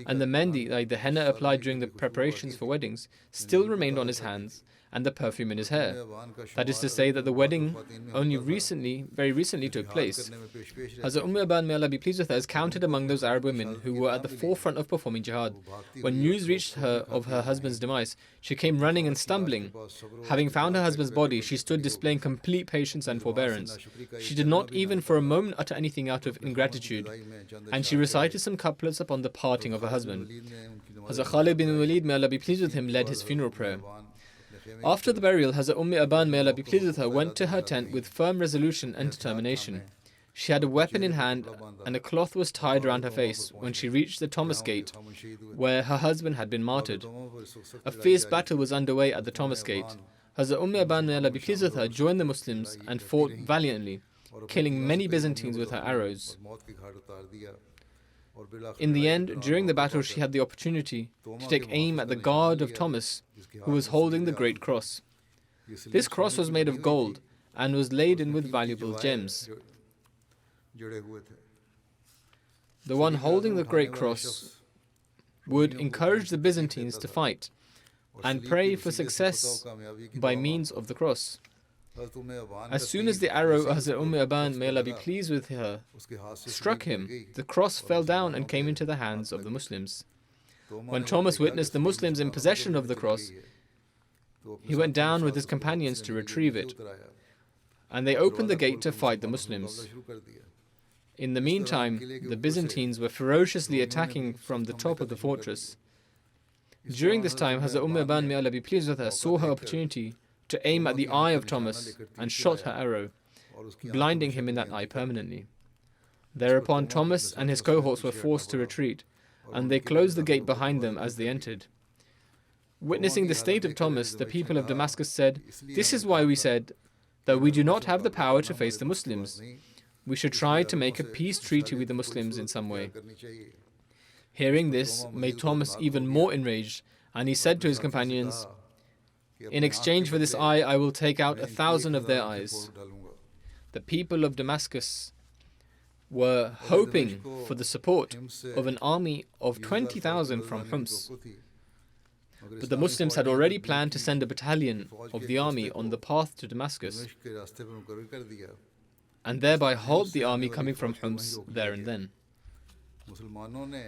And the mendi, like the henna applied during the preparations for weddings, still remained on his hands, and the perfume in his hair. That is to say that the wedding only very recently took place. Hazrat Ondemand, may Allah be pleased with her, is counted among those Arab women who were at the forefront of performing jihad. When news reached her of her husband's demise, she came running and stumbling. Having found her husband's body, she stood displaying complete patience and forbearance. She did not even for a moment utter anything out of ingratitude, and she recited some couplets upon the parting of her husband. Hazrat Khalid bin Walid, may Allah be pleased with him, led his funeral prayer. After the burial, Hazrat Ondemand, may Allah be pleased with her, went to her tent with firm resolution and determination. She had a weapon in hand, and a cloth was tied around her face when she reached the Thomas Gate, where her husband had been martyred. A fierce battle was underway at the Thomas Gate. Hazrat Ondemand, may Allah be pleased with her, joined the Muslims and fought valiantly, killing many Byzantines with her arrows. In the end, during the battle, she had the opportunity to take aim at the guard of Thomas, who was holding the great cross. This cross was made of gold and was laden with valuable gems. The one holding the great cross would encourage the Byzantines to fight and pray for success by means of the cross. As soon as the arrow of Hazrat Ondemand, may Allah be pleased with her, struck him, the cross fell down and came into the hands of the Muslims. When Thomas witnessed the Muslims in possession of the cross, he went down with his companions to retrieve it, and they opened the gate to fight the Muslims. In the meantime, the Byzantines were ferociously attacking from the top of the fortress. During this time, Hazrat Ondemand, may Allah be pleased with her, saw her opportunity to aim at the eye of Thomas and shot her arrow, blinding him in that eye permanently. Thereupon Thomas and his cohorts were forced to retreat, and they closed the gate behind them as they entered. Witnessing the state of Thomas, the people of Damascus said, "This is why we said that we do not have the power to face the Muslims. We should try to make a peace treaty with the Muslims in some way." Hearing this made Thomas even more enraged, and he said to his companions, "In exchange for this eye, I will take out 1,000 of their eyes." The people of Damascus were hoping for the support of an army of 20,000 from Homs. But the Muslims had already planned to send a battalion of the army on the path to Damascus, and thereby halt the army coming from Homs there and then.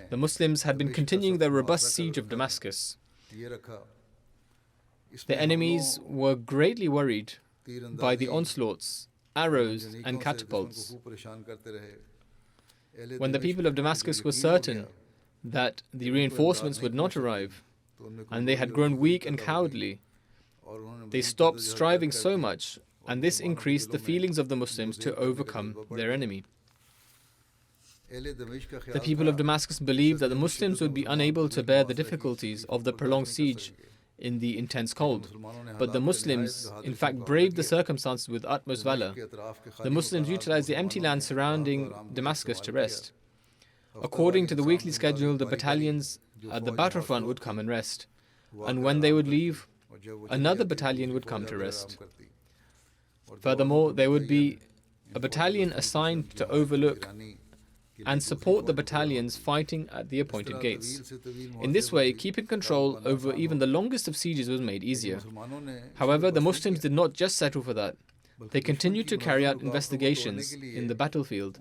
The Muslims had been continuing their robust siege of Damascus. The enemies were greatly worried by the onslaughts, arrows, and catapults. When the people of Damascus were certain that the reinforcements would not arrive, and they had grown weak and cowardly, they stopped striving so much, and this increased the feelings of the Muslims to overcome their enemy. The people of Damascus believed that the Muslims would be unable to bear the difficulties of the prolonged siege in the intense cold. But the Muslims, in fact, braved the circumstances with utmost valor. The Muslims utilized the empty land surrounding Damascus to rest. According to the weekly schedule, the battalions at the battlefront would come and rest. And when they would leave, another battalion would come to rest. Furthermore, there would be a battalion assigned to overlook and support the battalions fighting at the appointed gates. In this way, keeping control over even the longest of sieges was made easier. However, the Muslims did not just settle for that. They continued to carry out investigations in the battlefield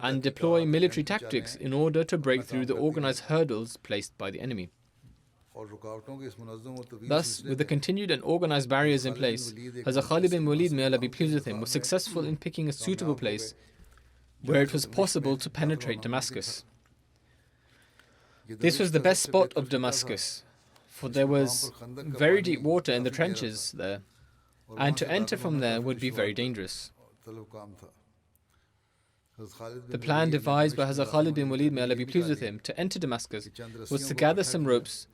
and deploy military tactics in order to break through the organized hurdles placed by the enemy. Thus, with the continued and organized barriers in place, Hazrat Khalid bin Walid, may Allah be pleased with him, was successful in picking a suitable place where it was possible to penetrate Damascus. This was the best spot of Damascus, for there was very deep water in the trenches there, and to enter from there would be very dangerous. The plan devised by Hazrat Khalid bin Walid, may Allah be pleased with him, to enter Damascus was to gather some ropes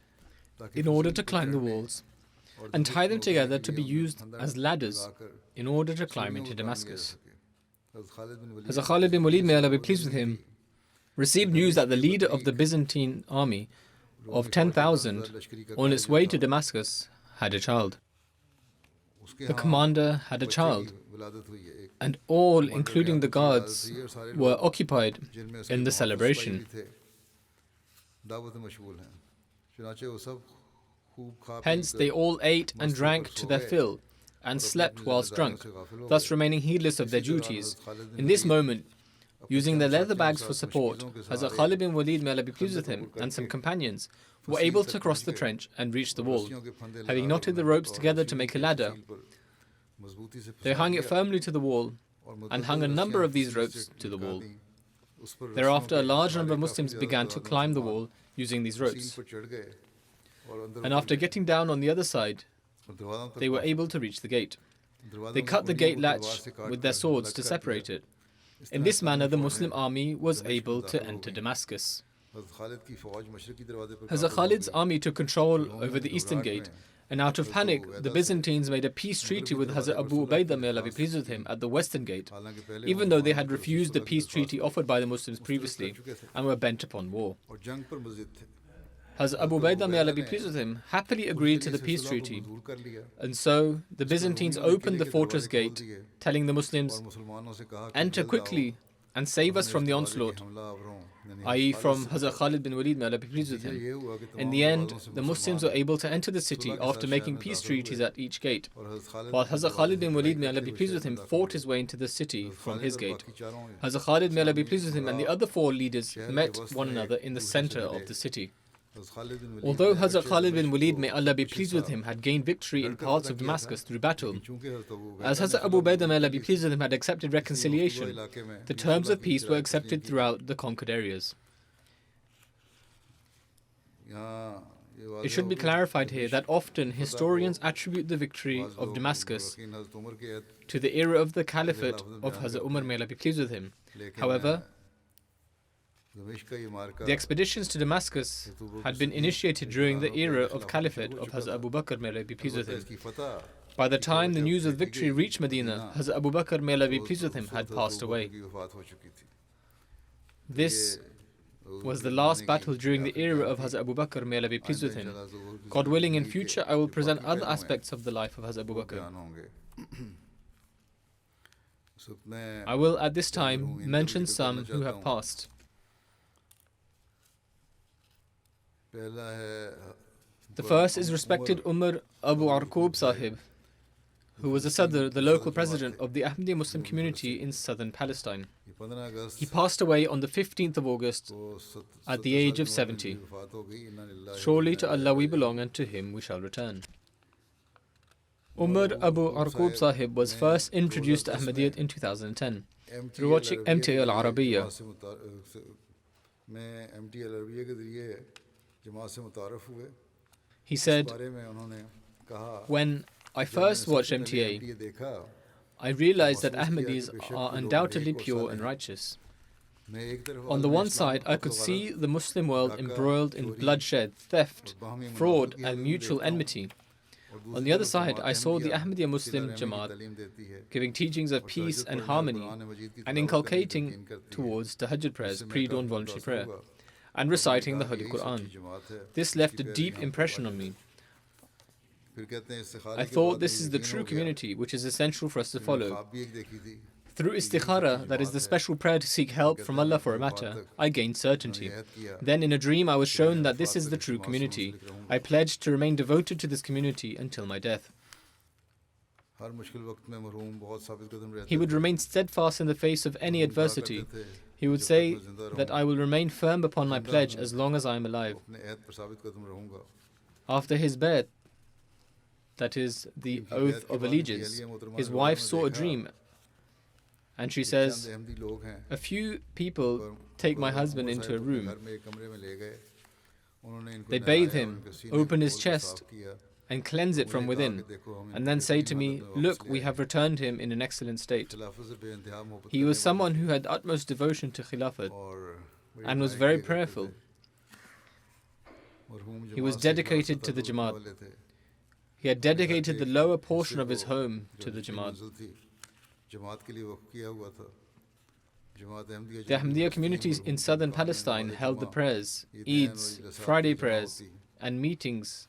in order to climb the walls and tie them together to be used as ladders in order to climb into Damascus. Hazrat Khalid bin Walid, may Allah be pleased with him, received news that the leader of the Byzantine army of 10,000 on its way to Damascus had a child. The commander had a child, and all, including the guards, were occupied in the celebration. Hence they all ate and drank to their fill and slept whilst drunk, thus remaining heedless of their duties. In this moment, using their leather bags for support, Hazrat Khalid bin Walid, may Allah be pleased with him, and some companions were able to cross the trench and reach the wall. Having knotted the ropes together to make a ladder, they hung it firmly to the wall and hung a number of these ropes to the wall. Thereafter, a large number of Muslims began to climb the wall using these ropes. And after getting down on the other side, they were able to reach the gate. They cut the gate latch with their swords to separate it. In this manner, the Muslim army was able to enter Damascus. Hazrat Khalid's army took control over the eastern gate, and out of panic, the Byzantines made a peace treaty with Hazrat Abu Ubaidah, may Allah be pleased with him, at the western gate, even though they had refused the peace treaty offered by the Muslims previously and were bent upon war. Hazrat Abu Ubaidah, may Allah be pleased with him, happily agreed to the peace treaty, and so the Byzantines opened the fortress gate, telling the Muslims, "Enter quickly and save us from the onslaught," i.e. from Hazrat Khalid bin Walid, may Allah be pleased with him. In the end, the Muslims were able to enter the city after making peace treaties at each gate, while Hazrat Khalid bin Walid, may Allah be pleased with him, fought his way into the city from his gate. Hazrat Khalid, may Allah be pleased with him, and the other four leaders met one another in the center of the city. Although Hazrat Khalid bin Walid, may Allah be pleased with him, had gained victory in parts of Damascus through battle, as Hazrat Abu Ubaidah, may Allah be pleased with him, had accepted reconciliation, the terms of peace were accepted throughout the conquered areas. It should be clarified here that often historians attribute the victory of Damascus to the era of the caliphate of Hazrat Umar, may Allah be pleased with him. However, the expeditions to Damascus had been initiated during the era of caliphate of Hazrat Abu Bakr, may Allah be pleased with him. By the time the news of victory reached Medina, Hazrat Abu Bakr, may Allah be pleased with him, had passed away. This was the last battle during the era of Hazrat Abu Bakr, may Allah be pleased with him. God willing, in future I will present other aspects of the life of Hazrat Abu Bakr. I will at this time mention some who have passed. The first is respected Umar Abu Arqub Sahib, who was the Sadr, the local president of the Ahmadiyya Muslim community in southern Palestine. He passed away on the 15th of August at the age of 70. Surely to Allah we belong and to Him we shall return. Umar Abu Arqub Sahib was first introduced to Ahmadiyyat in 2010 through watching MTA Arabiya. He said, "When I first watched MTA, I realized that Ahmadis are undoubtedly pure and righteous. On the one side, I could see the Muslim world embroiled in bloodshed, theft, fraud, and mutual enmity. On the other side, I saw the Ahmadiyya Muslim Jamaat giving teachings of peace and harmony and inculcating towards Tahajjud prayers, pre-dawn voluntary prayer, and reciting the Holy Quran. This left a deep impression on me. I thought this is the true community which is essential for us to follow. Through istikhara, that is the special prayer to seek help from Allah for a matter, I gained certainty. Then in a dream I was shown that this is the true community. I pledged to remain devoted to this community until my death." He would remain steadfast in the face of any adversity. He would say that I will remain firm upon my pledge as long as I am alive. After his bayat, that is the oath of allegiance, his wife saw a dream, and she says, "A few people take my husband into a room. They bathe him, open his chest, and cleanse it from within, and then say to me, 'Look, we have returned him in an excellent state.' He was someone who had utmost devotion to Khilafat and was very prayerful. He was dedicated to the Jamaat. He had dedicated the lower portion of his home to the Jamaat. The Ahmadiyya communities in southern Palestine held the prayers, Eids, Friday prayers, and meetings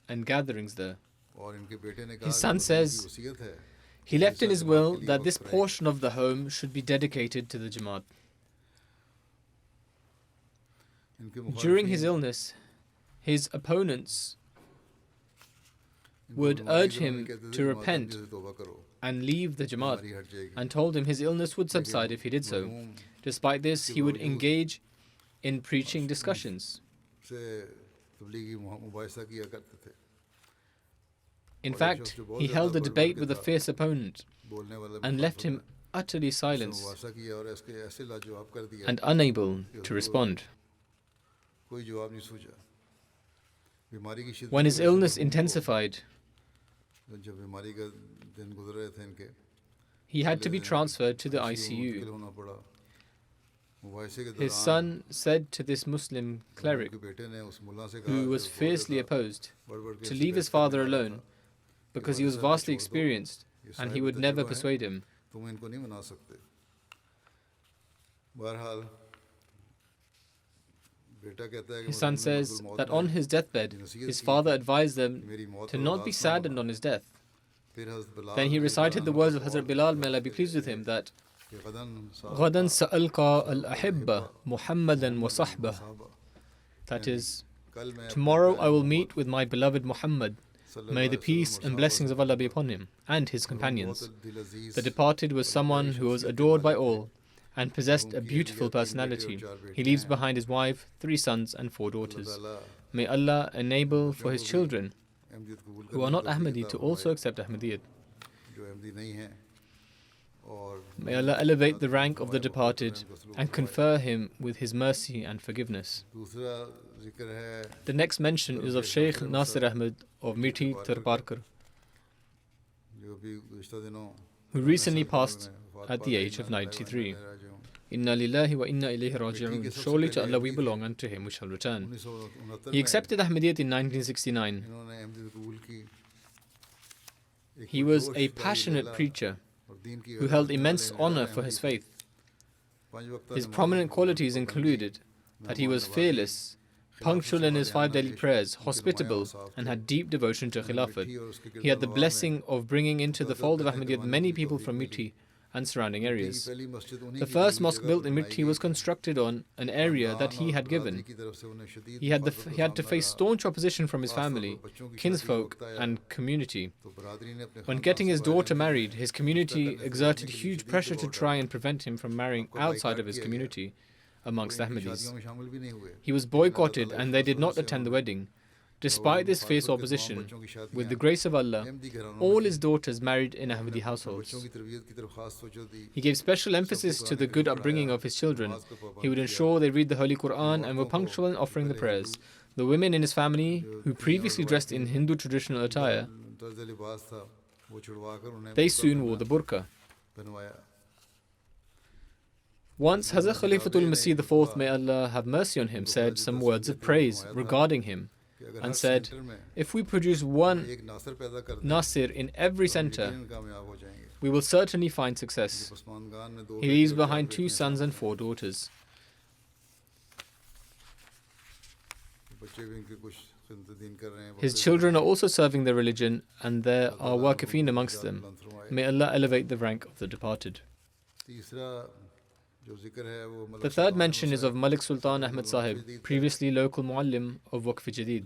and gatherings there. His son says he left in his will that this portion of the home should be dedicated to the Jamaat. During his illness, his opponents would urge him to repent and leave the Jamaat, and told him his illness would subside if he did so. Despite this, he would engage in preaching discussions. In fact, he held a debate with a fierce opponent and left him utterly silenced and unable to respond. When his illness intensified, he had to be transferred to the ICU. His son said to this Muslim cleric, who was fiercely opposed, to leave his father alone because he was vastly experienced and he would never persuade him. His son says that on his deathbed, his father advised them to not be saddened on his death. Then he recited the words of Hazrat Bilal, may Allah be pleased with him, that غَدًا سَأَلْقَى الْأَحِبَّةَ مُحَمَّدًا وَصَحْبَهُ. That is, tomorrow I will meet with my beloved Muhammad. May the peace and blessings of Allah be upon him and his companions. The departed was someone who was adored by all and possessed a beautiful personality. He leaves behind his wife, 3 sons and 4 daughters. May Allah enable for his children who are not Ahmadi to also accept Ahmadiyyat. May Allah elevate the rank of the departed and confer him with his mercy and forgiveness. The next mention is of Shaykh Nasir Ahmad of Mithi Tarparkar, who recently passed at the age of 93. Inna lillahi wa inna ilayhi raji'un. Surely to Allah we belong, and to Him we shall return. He accepted Ahmadiyyat in 1969. He was a passionate preacher who held immense honor for his faith. His prominent qualities included that he was fearless, punctual in his 5 daily prayers, hospitable, and had deep devotion to Khilafat. He had the blessing of bringing into the fold of Ahmadiyyat many people from Mithi and surrounding areas. The first mosque built in Mithi was constructed on an area that he had given. He had to face staunch opposition from his family, kinsfolk, and community. When getting his daughter married, his community exerted huge pressure to try and prevent him from marrying outside of his community amongst Ahmadis. He was boycotted and they did not attend the wedding. Despite this fierce opposition, with the grace of Allah, all his daughters married in Ahmadi households. He gave special emphasis to the good upbringing of his children. He would ensure they read the Holy Quran and were punctual in offering the prayers. The women in his family, who previously dressed in Hindu traditional attire, they soon wore the burqa. Once Hazrat Khalifatul Masih IV, may Allah have mercy on him, said some words of praise regarding him, and said, if we produce one Nasir in every center, we will certainly find success. He leaves behind 2 sons and 4 daughters. His children are also serving their religion, and there are waqifin amongst them. May Allah elevate the rank of the departed. The third mention is of Malik Sultan Ahmad Sahib, previously local muallim of Waqf Jadid.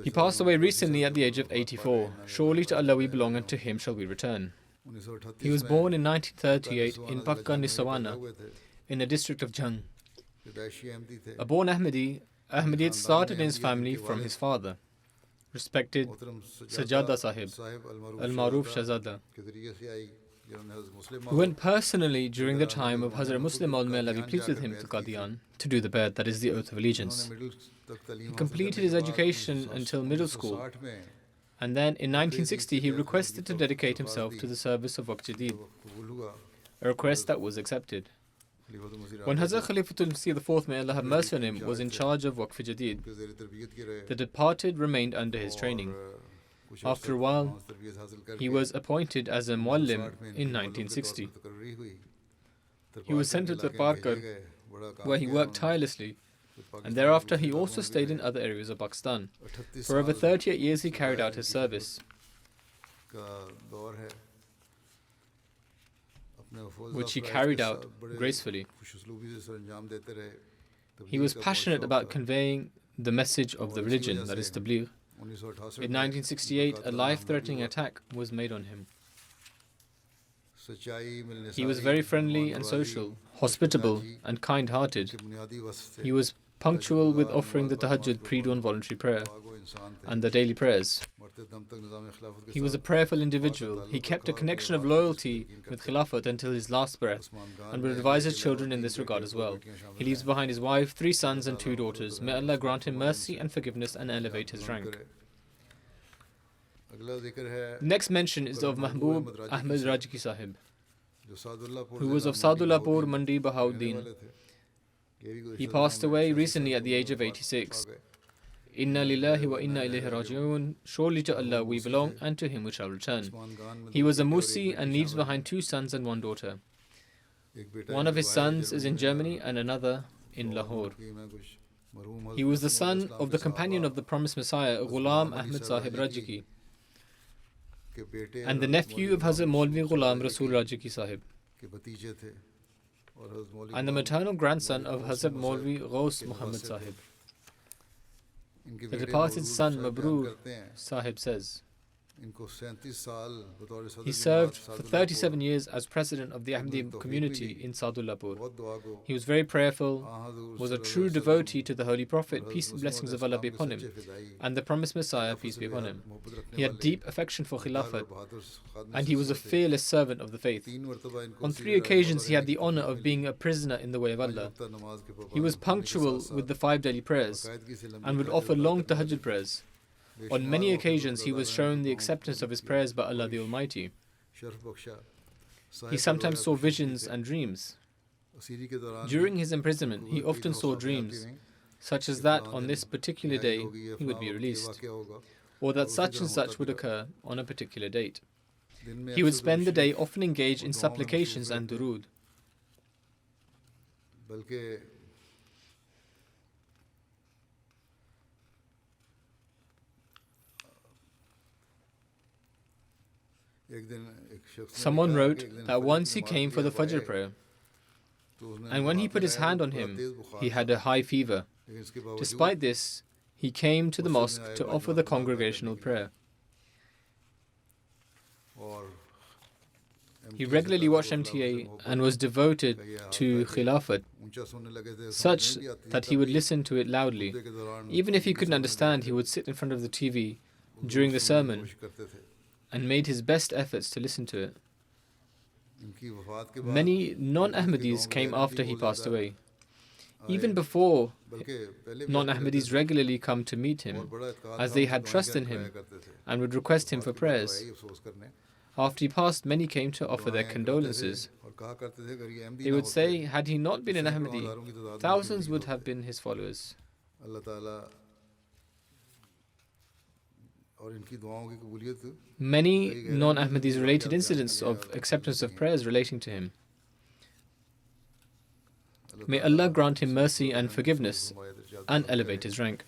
He passed away recently at the age of 84. Surely to Allah we belong, and to Him shall we return. He was born in 1938 in Pakka Nisawana, in the district of Jhang. A born Ahmadi, Ahmadiyyat started in his family from his father, respected Sajada Sahib, Al-Maruf Shahzada, who went personally during the time of Hazrat Muslim Maud, may Allah be pleased with him, to Qadian to do the bayat, that is the oath of allegiance. He completed his education until middle school, and then in 1960 he requested to dedicate himself to the service of Waqf Jadid, a request that was accepted. When Hazrat Khalifatul Masih IV, may Allah have mercy on him, was in charge of Waqf Jadid, the departed remained under his training. After a while, he was appointed as a muallim in 1960. He was sent to Tarparkar, where he worked tirelessly, and thereafter he also stayed in other areas of Pakistan. For over 38 years he carried out his service, which he carried out gracefully. He was passionate about conveying the message of the religion, that is tabligh, In 1968, a life-threatening attack was made on him. He was very friendly and social, hospitable and kind-hearted. He was punctual with offering the tahajjud pre-dawn voluntary prayer and the daily prayers. He was a prayerful individual. He kept a connection of loyalty with Khilafat until his last breath and would advise his children in this regard as well. He leaves behind his wife, 3 sons and 2 daughters. May Allah grant him mercy and forgiveness and elevate his rank. Next mention is of Mahbub Ahmad Rajki Sahib, who was of Sadullahpur, Mandi, Bahauddin. He passed away recently at the age of 86. Inna lillahi wa inna ilayhi raji'un. Surely to Allah we belong and to Him we shall return. He was a Musi and leaves behind 2 sons and 1 daughter. One of his sons is in Germany and another in Lahore. He was the son of the companion of the promised Messiah, Ghulam Ahmad Sahib Rajki, and the nephew of Hazrat Maulvi Ghulam Rasul Rajki Sahib, and the maternal grandson of Hazrat Maulvi Ghaus Muhammad Sahib. The departed son Masroor Sahib says, he served for 37 years as president of the Ahmadiyya community in Sadullahpur. He was very prayerful, was a true devotee to the Holy Prophet, peace and blessings of Allah be upon him, and the promised Messiah, peace be upon him. He had deep affection for Khilafat, and he was a fearless servant of the faith. On 3 occasions he had the honor of being a prisoner in the way of Allah. He was punctual with the 5 daily prayers and would offer long tahajjud prayers. On many occasions he was shown the acceptance of his prayers by Allah the Almighty. He sometimes saw visions and dreams. During his imprisonment, he often saw dreams, such as that on this particular day he would be released, or that such and such would occur on a particular date. He would spend the day often engaged in supplications and durood. Someone wrote that once he came for the Fajr prayer, and when he put his hand on him, he had a high fever. Despite this, he came to the mosque to offer the congregational prayer. He regularly watched MTA and was devoted to Khilafat, such that he would listen to it loudly. Even if he couldn't understand, he would sit in front of the TV during the sermon and made his best efforts to listen to it. Many non-Ahmadis came after he passed away. Even before, non-Ahmadis regularly come to meet him, as they had trust in him and would request him for prayers. After he passed, many came to offer their condolences. They would say, had he not been an Ahmadi, thousands would have been his followers. Many non-Ahmadis related incidents of acceptance of prayers relating to him. May Allah grant him mercy and forgiveness and elevate his rank.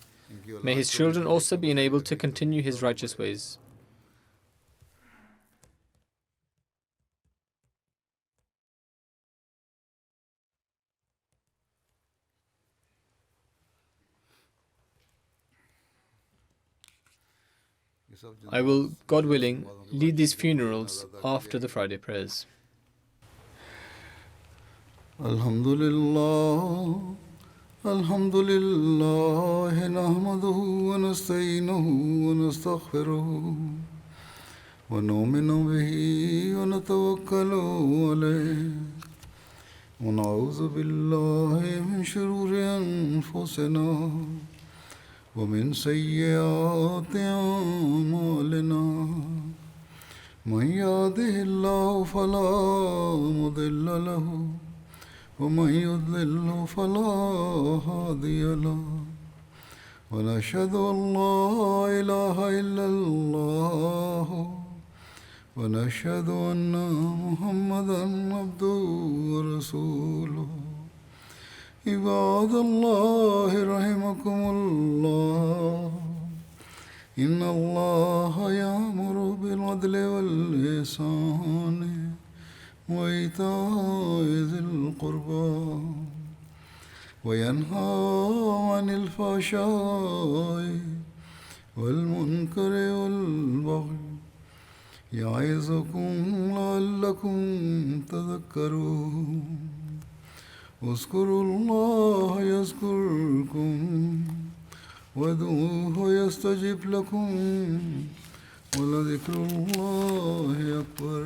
May his children also be enabled to continue his righteous ways. I will, God willing, lead these funerals after the Friday prayers. Alhamdulillah, Alhamdulillah, nahmaduhu wa nasta'inuhu wa nastaghfiruhu wa nu'minu bihi wa natawakkalu alayhi wa na'udhu billahi min shururi anfusina ومن سيئات أعمالنا من يهده الله فلا مضل له ومن يضلل فلا هادي له ونشهد أن لا إله إلا الله ونشهد أن محمدا عبده ورسوله عباد الله رحمكم الله إن الله يأمر بالعدل والإحسان وإيتاء ذي القربى وينهى عن الفحشاء والمنكر والبغي يعظكم لعلكم تذكرون اذكروا الله يذكركم وادعوه يستجب لكم ولذكر الله أكبر